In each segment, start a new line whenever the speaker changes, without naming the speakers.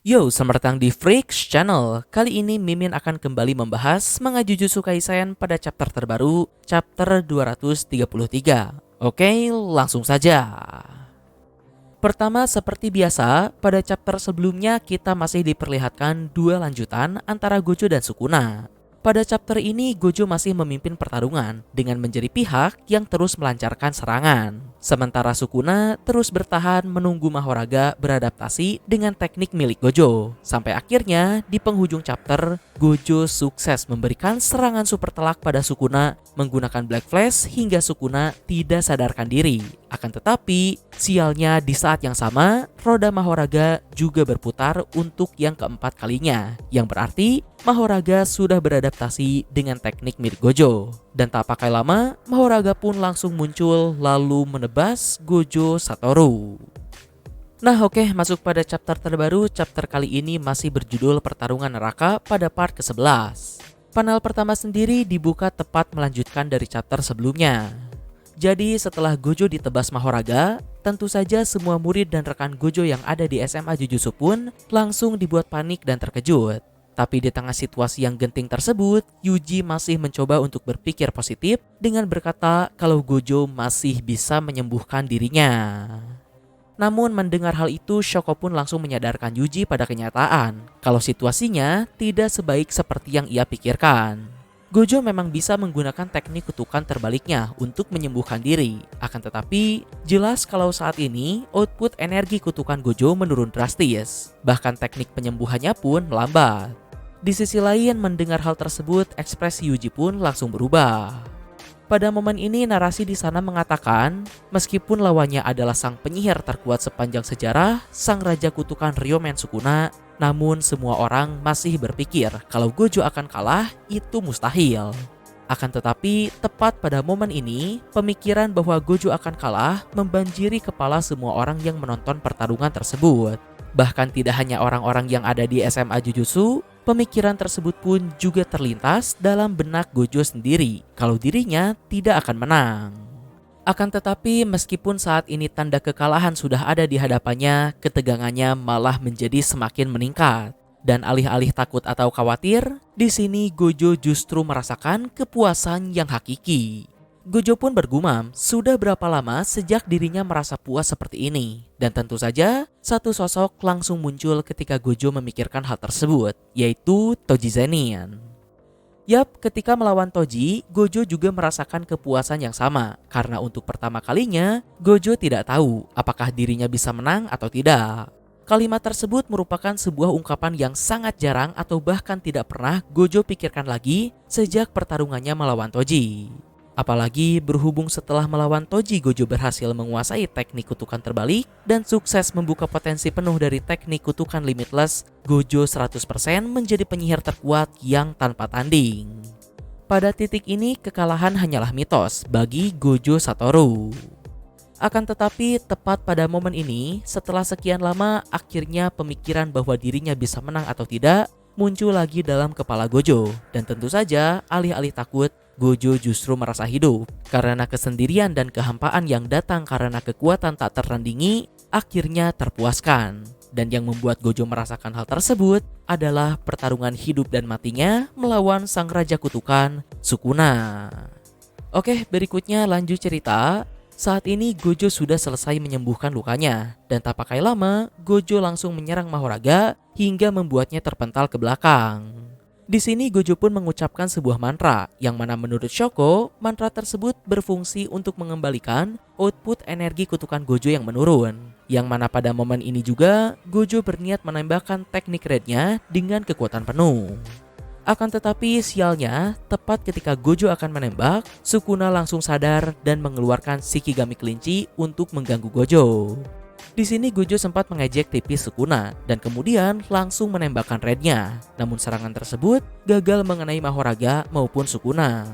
Yo, selamat datang di Freaks Channel. Kali ini Mimin akan kembali membahas manga Jujutsu Kaisen pada chapter terbaru, chapter 233. Oke, langsung saja. Pertama, seperti biasa, pada chapter sebelumnya kita masih diperlihatkan dua lanjutan antara Gojo dan Sukuna. Pada chapter ini, Gojo masih memimpin pertarungan dengan menjadi pihak yang terus melancarkan serangan. Sementara Sukuna terus bertahan menunggu Mahoraga beradaptasi dengan teknik milik Gojo. Sampai akhirnya, di penghujung chapter, Gojo sukses memberikan serangan super telak pada Sukuna menggunakan Black Flash hingga Sukuna tidak sadarkan diri. Akan tetapi, sialnya di saat yang sama, roda Mahoraga juga berputar untuk yang keempat kalinya. Yang berarti, Mahoraga sudah beradaptasi dengan teknik milik Gojo. Dan tak pakai lama, Mahoraga pun langsung muncul lalu menebas Gojo Satoru. Nah oke, masuk pada chapter terbaru. Chapter kali ini masih berjudul Pertarungan Neraka pada part ke-11. Panel pertama sendiri dibuka tepat melanjutkan dari chapter sebelumnya. Jadi setelah Gojo ditebas Mahoraga, tentu saja semua murid dan rekan Gojo yang ada di SMA Jujutsu pun langsung dibuat panik dan terkejut. Tapi di tengah situasi yang genting tersebut, Yuji masih mencoba untuk berpikir positif dengan berkata kalau Gojo masih bisa menyembuhkan dirinya. Namun mendengar hal itu, Shoko pun langsung menyadarkan Yuji pada kenyataan kalau situasinya tidak sebaik seperti yang ia pikirkan. Gojo memang bisa menggunakan teknik kutukan terbaliknya untuk menyembuhkan diri. Akan tetapi, jelas kalau saat ini output energi kutukan Gojo menurun drastis. Bahkan teknik penyembuhannya pun melambat. Di sisi lain, mendengar hal tersebut, ekspresi Yuji pun langsung berubah. Pada momen ini, narasi di sana mengatakan, meskipun lawannya adalah sang penyihir terkuat sepanjang sejarah, sang raja kutukan Ryomen Sukuna, namun semua orang masih berpikir kalau Gojo akan kalah itu mustahil. Akan tetapi, tepat pada momen ini, pemikiran bahwa Gojo akan kalah membanjiri kepala semua orang yang menonton pertarungan tersebut. Bahkan tidak hanya orang-orang yang ada di SMA Jujutsu, pemikiran tersebut pun juga terlintas dalam benak Gojo sendiri kalau dirinya tidak akan menang. Akan tetapi meskipun saat ini tanda kekalahan sudah ada di hadapannya, ketegangannya malah menjadi semakin meningkat. Dan alih-alih takut atau khawatir, di sini Gojo justru merasakan kepuasan yang hakiki. Gojo pun bergumam, sudah berapa lama sejak dirinya merasa puas seperti ini. Dan tentu saja, satu sosok langsung muncul ketika Gojo memikirkan hal tersebut, yaitu Toji Zenin. Yap, ketika melawan Toji, Gojo juga merasakan kepuasan yang sama. Karena untuk pertama kalinya, Gojo tidak tahu apakah dirinya bisa menang atau tidak. Kalimat tersebut merupakan sebuah ungkapan yang sangat jarang atau bahkan tidak pernah Gojo pikirkan lagi sejak pertarungannya melawan Toji. Apalagi berhubung setelah melawan Toji, Gojo berhasil menguasai teknik kutukan terbalik dan sukses membuka potensi penuh dari teknik kutukan limitless, Gojo 100% menjadi penyihir terkuat yang tanpa tanding. Pada titik ini, kekalahan hanyalah mitos bagi Gojo Satoru. Akan tetapi, tepat pada momen ini, setelah sekian lama, akhirnya pemikiran bahwa dirinya bisa menang atau tidak muncul lagi dalam kepala Gojo. Dan tentu saja, alih-alih takut, Gojo justru merasa hidup. Karena kesendirian dan kehampaan yang datang karena kekuatan tak tertandingi, akhirnya terpuaskan. Dan yang membuat Gojo merasakan hal tersebut adalah pertarungan hidup dan matinya melawan sang raja kutukan, Sukuna. Oke, berikutnya lanjut cerita. Saat ini Gojo sudah selesai menyembuhkan lukanya. Dan tak pakai lama, Gojo langsung menyerang Mahoraga hingga membuatnya terpental ke belakang. Di sini Gojo pun mengucapkan sebuah mantra yang mana menurut Shoko, mantra tersebut berfungsi untuk mengembalikan output energi kutukan Gojo yang menurun. Yang mana pada momen ini juga Gojo berniat menembakkan teknik raidnya dengan kekuatan penuh. Akan tetapi sialnya, tepat ketika Gojo akan menembak, Sukuna langsung sadar dan mengeluarkan Shikigami kelinci untuk mengganggu Gojo. Di sini Gojo sempat mengejek tipis Sukuna dan kemudian langsung menembakkan raidnya. Namun serangan tersebut gagal mengenai Mahoraga maupun Sukuna.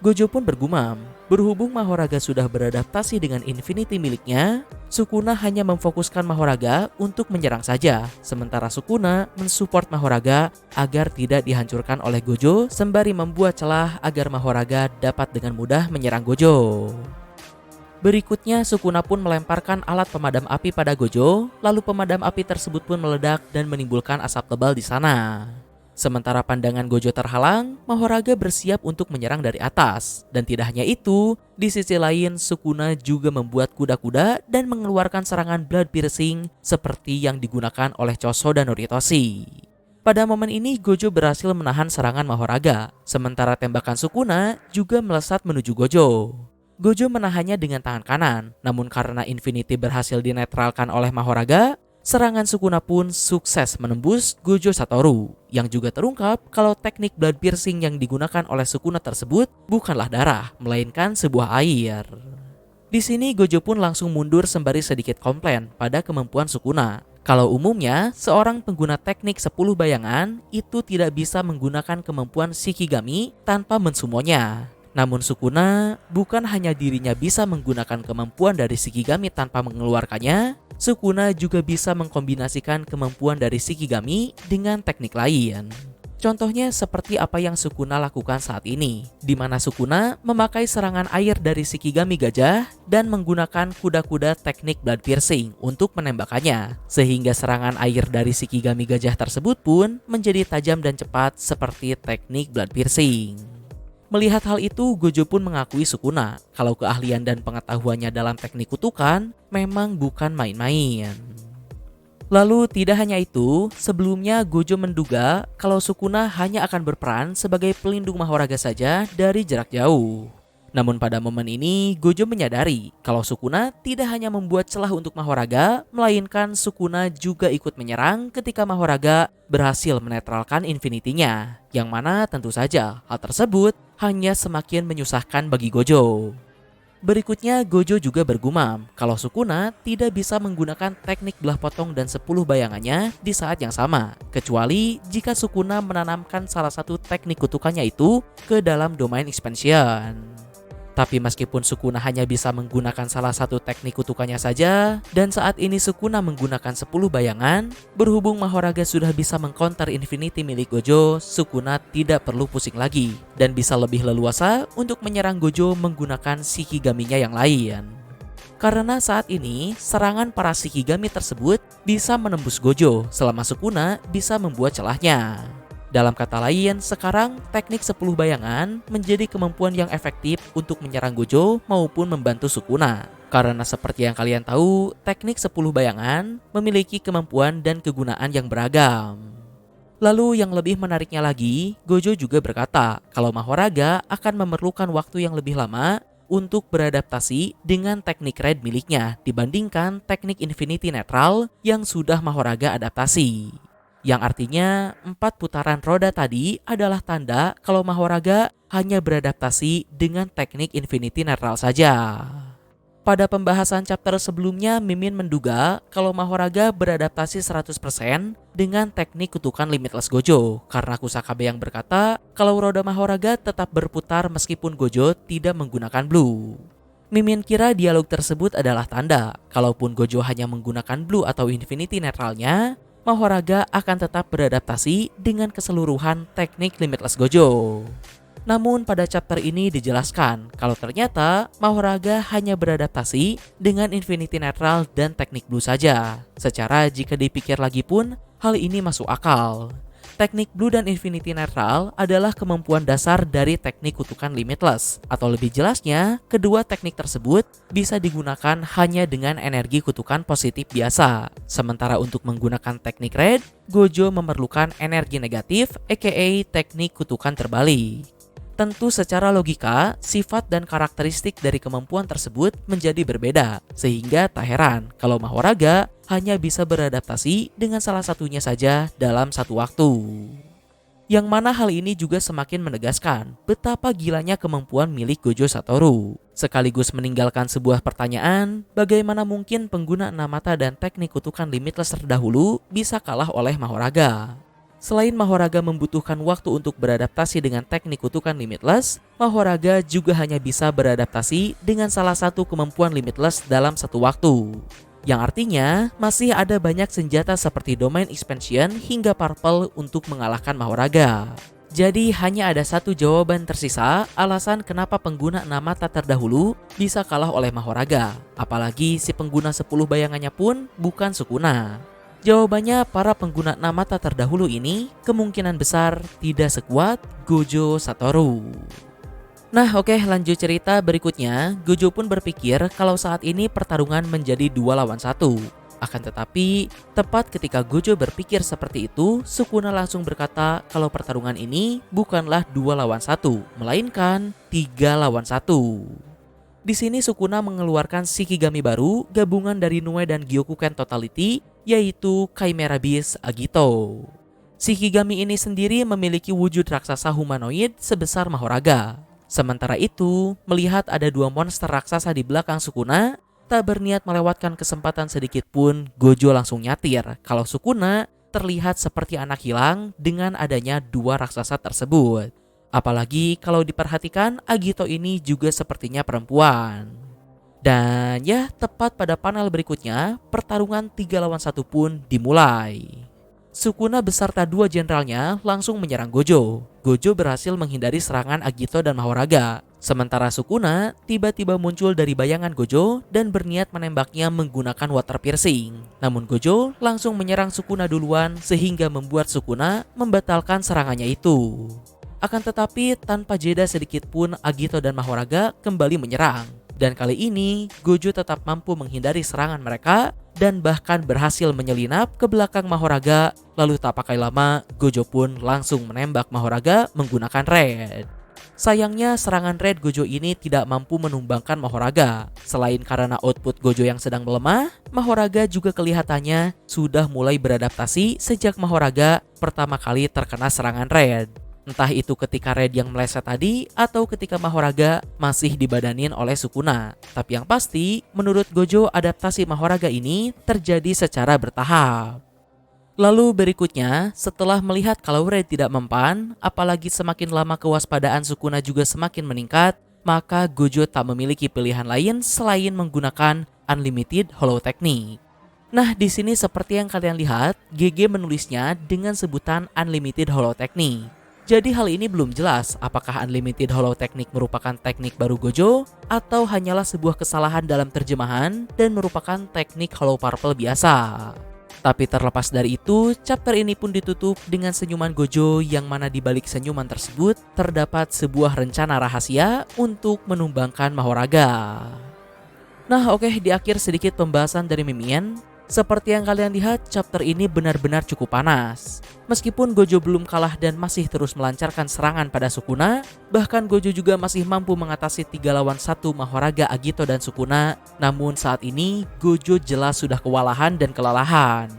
Gojo pun bergumam, berhubung Mahoraga sudah beradaptasi dengan Infinity miliknya, Sukuna hanya memfokuskan Mahoraga untuk menyerang saja. Sementara Sukuna mensupport Mahoraga agar tidak dihancurkan oleh Gojo sembari membuat celah agar Mahoraga dapat dengan mudah menyerang Gojo. Berikutnya, Sukuna pun melemparkan alat pemadam api pada Gojo, lalu pemadam api tersebut pun meledak dan menimbulkan asap tebal di sana. Sementara pandangan Gojo terhalang, Mahoraga bersiap untuk menyerang dari atas. Dan tidak hanya itu, di sisi lain Sukuna juga membuat kuda-kuda dan mengeluarkan serangan blood piercing seperti yang digunakan oleh Choso dan Noritoshi. Pada momen ini Gojo berhasil menahan serangan Mahoraga, sementara tembakan Sukuna juga melesat menuju Gojo. Gojo menahannya dengan tangan kanan, namun karena Infinity berhasil dinetralkan oleh Mahoraga, serangan Sukuna pun sukses menembus Gojo Satoru, yang juga terungkap kalau teknik blood piercing yang digunakan oleh Sukuna tersebut bukanlah darah, melainkan sebuah air. Di sini Gojo pun langsung mundur sembari sedikit komplain pada kemampuan Sukuna. Kalau umumnya, seorang pengguna teknik 10 bayangan itu tidak bisa menggunakan kemampuan Shikigami tanpa mensumonya. Namun Sukuna bukan hanya dirinya bisa menggunakan kemampuan dari Shikigami tanpa mengeluarkannya, Sukuna juga bisa mengkombinasikan kemampuan dari Shikigami dengan teknik lain. Contohnya seperti apa yang Sukuna lakukan saat ini, di mana Sukuna memakai serangan air dari Shikigami gajah dan menggunakan kuda-kuda teknik blood piercing untuk menembakkannya, sehingga serangan air dari Shikigami gajah tersebut pun menjadi tajam dan cepat seperti teknik blood piercing. Melihat hal itu, Gojo pun mengakui Sukuna kalau keahlian dan pengetahuannya dalam teknik kutukan memang bukan main-main. Lalu tidak hanya itu, sebelumnya Gojo menduga kalau Sukuna hanya akan berperan sebagai pelindung Mahoraga saja dari jarak jauh. Namun pada momen ini, Gojo menyadari kalau Sukuna tidak hanya membuat celah untuk Mahoraga, melainkan Sukuna juga ikut menyerang ketika Mahoraga berhasil menetralkan Infinity-nya, yang mana tentu saja hal tersebut hanya semakin menyusahkan bagi Gojo. Berikutnya, Gojo juga bergumam kalau Sukuna tidak bisa menggunakan teknik belah potong dan 10 bayangannya di saat yang sama, kecuali jika Sukuna menanamkan salah satu teknik kutukannya itu ke dalam domain expansion. Tapi meskipun Sukuna hanya bisa menggunakan salah satu teknik kutukannya saja, dan saat ini Sukuna menggunakan 10 bayangan, berhubung Mahoraga sudah bisa mengcounter Infinity milik Gojo, Sukuna tidak perlu pusing lagi, dan bisa lebih leluasa untuk menyerang Gojo menggunakan Shikigaminya yang lain. Karena saat ini, serangan para Shikigami tersebut bisa menembus Gojo selama Sukuna bisa membuat celahnya. Dalam kata lain, sekarang teknik 10 bayangan menjadi kemampuan yang efektif untuk menyerang Gojo maupun membantu Sukuna. Karena seperti yang kalian tahu, teknik 10 bayangan memiliki kemampuan dan kegunaan yang beragam. Lalu yang lebih menariknya lagi, Gojo juga berkata kalau Mahoraga akan memerlukan waktu yang lebih lama untuk beradaptasi dengan teknik Red miliknya dibandingkan teknik Infinity Netral yang sudah Mahoraga adaptasi. Yang artinya 4 putaran roda tadi adalah tanda kalau Mahoraga hanya beradaptasi dengan teknik Infinity Netral saja. Pada pembahasan chapter sebelumnya, Mimin menduga kalau Mahoraga beradaptasi 100% dengan teknik kutukan Limitless Gojo, karena Kusakabe yang berkata kalau roda Mahoraga tetap berputar meskipun Gojo tidak menggunakan Blue. Mimin kira dialog tersebut adalah tanda kalaupun Gojo hanya menggunakan Blue atau Infinity Netralnya, Mahoraga akan tetap beradaptasi dengan keseluruhan teknik Limitless Gojo. Namun pada chapter ini dijelaskan kalau ternyata Mahoraga hanya beradaptasi dengan Infinity Netral dan teknik Blue saja. Secara jika dipikir lagi pun hal ini masuk akal. Teknik Blue dan Infinity Netral adalah kemampuan dasar dari teknik kutukan Limitless. Atau lebih jelasnya, kedua teknik tersebut bisa digunakan hanya dengan energi kutukan positif biasa. Sementara untuk menggunakan teknik Red, Gojo memerlukan energi negatif aka teknik kutukan terbalik. Tentu secara logika, sifat dan karakteristik dari kemampuan tersebut menjadi berbeda, sehingga tak heran kalau Mahoraga hanya bisa beradaptasi dengan salah satunya saja dalam satu waktu. Yang mana hal ini juga semakin menegaskan betapa gilanya kemampuan milik Gojo Satoru. Sekaligus meninggalkan sebuah pertanyaan, bagaimana mungkin pengguna 6 mata dan teknik kutukan Limitless terdahulu bisa kalah oleh Mahoraga? Selain Mahoraga membutuhkan waktu untuk beradaptasi dengan teknik kutukan Limitless, Mahoraga juga hanya bisa beradaptasi dengan salah satu kemampuan Limitless dalam satu waktu. Yang artinya, masih ada banyak senjata seperti Domain Expansion hingga Purple untuk mengalahkan Mahoraga. Jadi hanya ada satu jawaban tersisa alasan kenapa pengguna Namata terdahulu bisa kalah oleh Mahoraga. Apalagi si pengguna 10 bayangannya pun bukan Sukuna. Jawabannya para pengguna Namata terdahulu ini kemungkinan besar tidak sekuat Gojo Satoru. Nah oke, lanjut cerita berikutnya. Gojo pun berpikir kalau saat ini pertarungan menjadi 2 lawan 1. Akan tetapi, tepat ketika Gojo berpikir seperti itu, Sukuna langsung berkata kalau pertarungan ini bukanlah 2 lawan 1, melainkan 3 lawan 1. Di sini Sukuna mengeluarkan Shikigami baru, gabungan dari Nue dan Gyokuken Totality, yaitu Chimera Beast Agito. Shikigami ini sendiri memiliki wujud raksasa humanoid sebesar Mahoraga. Sementara itu, melihat ada 2 monster raksasa di belakang Sukuna, tak berniat melewatkan kesempatan sedikit pun, Gojo langsung nyatir kalau Sukuna terlihat seperti anak hilang dengan adanya 2 raksasa tersebut. Apalagi kalau diperhatikan Agito ini juga sepertinya perempuan. Dan ya, tepat pada panel berikutnya, pertarungan 3 lawan 1 pun dimulai. Sukuna beserta 2 jenderalnya langsung menyerang Gojo. Gojo berhasil menghindari serangan Agito dan Mahoraga. Sementara Sukuna tiba-tiba muncul dari bayangan Gojo dan berniat menembaknya menggunakan water piercing. Namun Gojo langsung menyerang Sukuna duluan sehingga membuat Sukuna membatalkan serangannya itu. Akan tetapi tanpa jeda sedikit pun Agito dan Mahoraga kembali menyerang. Dan kali ini Gojo tetap mampu menghindari serangan mereka dan bahkan berhasil menyelinap ke belakang Mahoraga. Lalu tak pakai lama Gojo pun langsung menembak Mahoraga menggunakan Red. Sayangnya serangan Red Gojo ini tidak mampu menumbangkan Mahoraga. Selain karena output Gojo yang sedang melemah, Mahoraga juga kelihatannya sudah mulai beradaptasi sejak Mahoraga pertama kali terkena serangan Red. Entah itu ketika Red yang meleset tadi atau ketika Mahoraga masih dibadanin oleh Sukuna. Tapi yang pasti, menurut Gojo adaptasi Mahoraga ini terjadi secara bertahap. Lalu berikutnya, setelah melihat kalau Red tidak mempan, apalagi semakin lama kewaspadaan Sukuna juga semakin meningkat, maka Gojo tak memiliki pilihan lain selain menggunakan Unlimited Hollow Technique. Nah, di sini seperti yang kalian lihat, GG menulisnya dengan sebutan Unlimited Hollow Technique. Jadi hal ini belum jelas apakah Unlimited Hollow Technique merupakan teknik baru Gojo atau hanyalah sebuah kesalahan dalam terjemahan dan merupakan teknik Hollow Purple biasa. Tapi terlepas dari itu, chapter ini pun ditutup dengan senyuman Gojo yang mana di balik senyuman tersebut terdapat sebuah rencana rahasia untuk menumbangkan Mahoraga. Nah oke, di akhir sedikit pembahasan dari Mimien. Seperti yang kalian lihat, chapter ini benar-benar cukup panas. Meskipun Gojo belum kalah dan masih terus melancarkan serangan pada Sukuna, bahkan Gojo juga masih mampu mengatasi 3 lawan 1 Mahoraga, Agito, dan Sukuna. Namun saat ini, Gojo jelas sudah kewalahan dan kelelahan.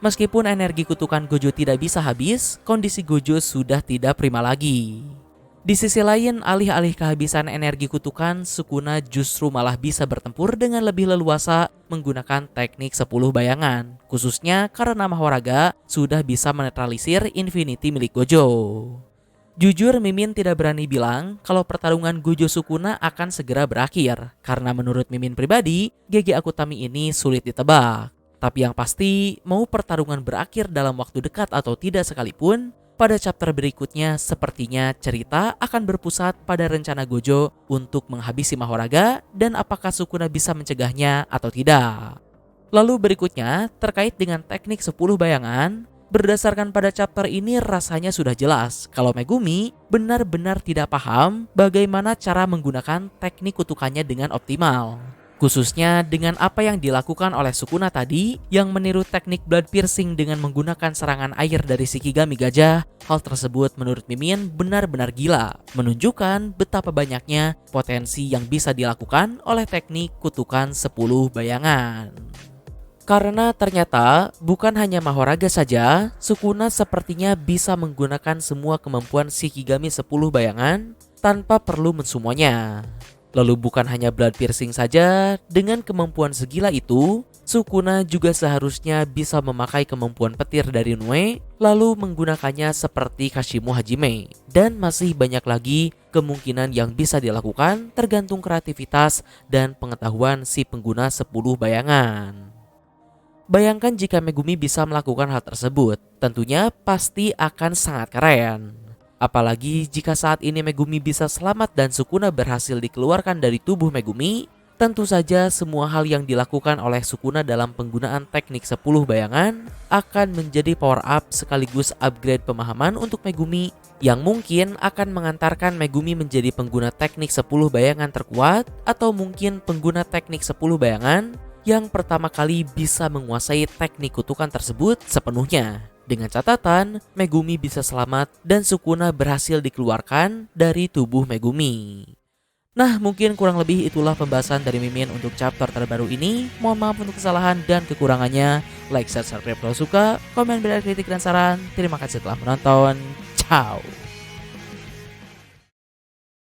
Meskipun energi kutukan Gojo tidak bisa habis, kondisi Gojo sudah tidak prima lagi. Di sisi lain, alih-alih kehabisan energi kutukan, Sukuna justru malah bisa bertempur dengan lebih leluasa menggunakan teknik 10 bayangan. Khususnya karena Mahoraga sudah bisa menetralisir Infinity milik Gojo. Jujur, Mimin tidak berani bilang kalau pertarungan Gojo Sukuna akan segera berakhir. Karena menurut Mimin pribadi, GG Akutami ini sulit ditebak. Tapi yang pasti, mau pertarungan berakhir dalam waktu dekat atau tidak sekalipun, pada chapter berikutnya sepertinya cerita akan berpusat pada rencana Gojo untuk menghabisi Mahoraga dan apakah Sukuna bisa mencegahnya atau tidak. Lalu berikutnya terkait dengan teknik 10 bayangan, berdasarkan pada chapter ini rasanya sudah jelas kalau Megumi benar-benar tidak paham bagaimana cara menggunakan teknik kutukannya dengan optimal. Khususnya dengan apa yang dilakukan oleh Sukuna tadi yang meniru teknik blood piercing dengan menggunakan serangan air dari Shikigami gajah. Hal tersebut menurut Mimin benar-benar gila, menunjukkan betapa banyaknya potensi yang bisa dilakukan oleh teknik kutukan 10 bayangan. Karena ternyata bukan hanya Mahoraga saja, Sukuna sepertinya bisa menggunakan semua kemampuan Shikigami 10 bayangan tanpa perlu mensumonya. Lalu bukan hanya blood piercing saja, dengan kemampuan segila itu, Sukuna juga seharusnya bisa memakai kemampuan petir dari Nue, lalu menggunakannya seperti Kashimu Hajime. Dan masih banyak lagi kemungkinan yang bisa dilakukan tergantung kreativitas dan pengetahuan si pengguna 10 bayangan. Bayangkan jika Megumi bisa melakukan hal tersebut, tentunya pasti akan sangat keren. Apalagi jika saat ini Megumi bisa selamat dan Sukuna berhasil dikeluarkan dari tubuh Megumi, tentu saja semua hal yang dilakukan oleh Sukuna dalam penggunaan teknik 10 bayangan akan menjadi power up sekaligus upgrade pemahaman untuk Megumi yang mungkin akan mengantarkan Megumi menjadi pengguna teknik 10 bayangan terkuat atau mungkin pengguna teknik 10 bayangan yang pertama kali bisa menguasai teknik kutukan tersebut sepenuhnya. Dengan catatan, Megumi bisa selamat dan Sukuna berhasil dikeluarkan dari tubuh Megumi. Nah, mungkin kurang lebih itulah pembahasan dari Mimin untuk chapter terbaru ini. Mohon maaf untuk kesalahan dan kekurangannya. Like, share, subscribe kalau suka. Komen, beri kritik dan saran. Terima kasih telah menonton. Ciao.